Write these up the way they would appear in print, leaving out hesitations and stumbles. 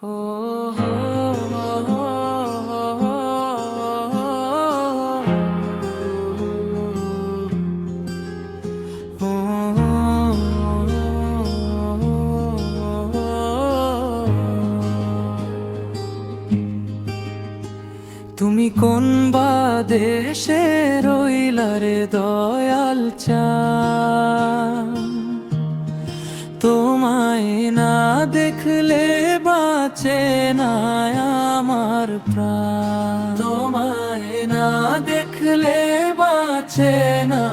ও হো হো তুমি কোন বা দেশে রইলা রে দয়াল চাঁদ, তোমায় না দেখলে বাঁচে না আমার প্রাণ। তোমায় না দেখলে বাঁচে না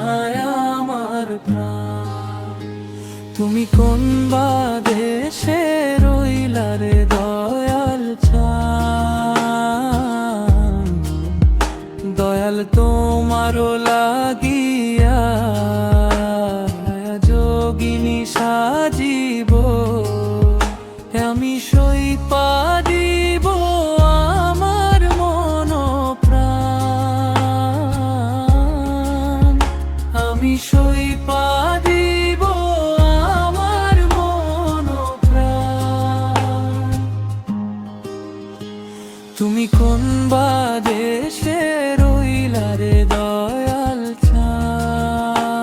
আমার প্রাণ। তুমি কোন বা দেশে রইলা রে দয়াল চাঁদ, দয়াল তোমারও লাগিয়া যোগিনী সাজিব আমি সইপা দিব আমার মন প্রাণ। আমি সইপা দিব আমার মন প্রাণ। তুমি কোন বা দেশে রইলা রে দয়াল চাঁদ,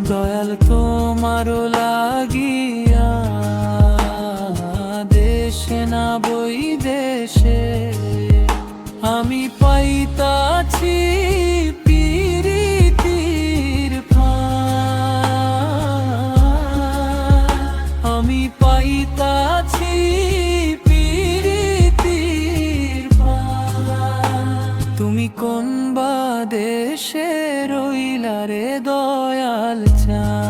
দয়াল তোমারও লাগিয়া দেশে না বই দেশে আমি পাইতাছি পিরিতির ফাঁদ। আমি পাইতাছি পিরিতির ফাঁদ। তুমি কোন বা দেশে রইলা রে দয়াল চাঁদ।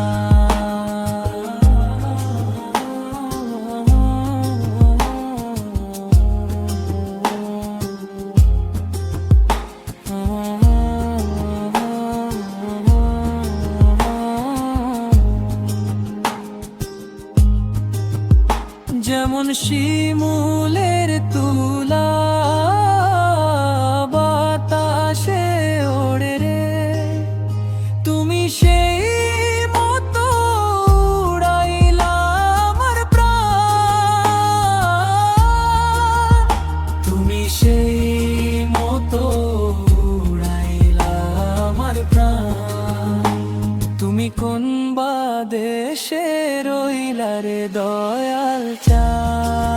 যেমন শিমুলের তুলা বাতাসে ওড়ে রে, তুমি সেই মতো উড়াইলা আমার প্রাণ। তুমি সেই মতো উড়াইলা আমার প্রাণ। তুমি কোন বা দেশে রইলা রে দয়াল চাঁদ।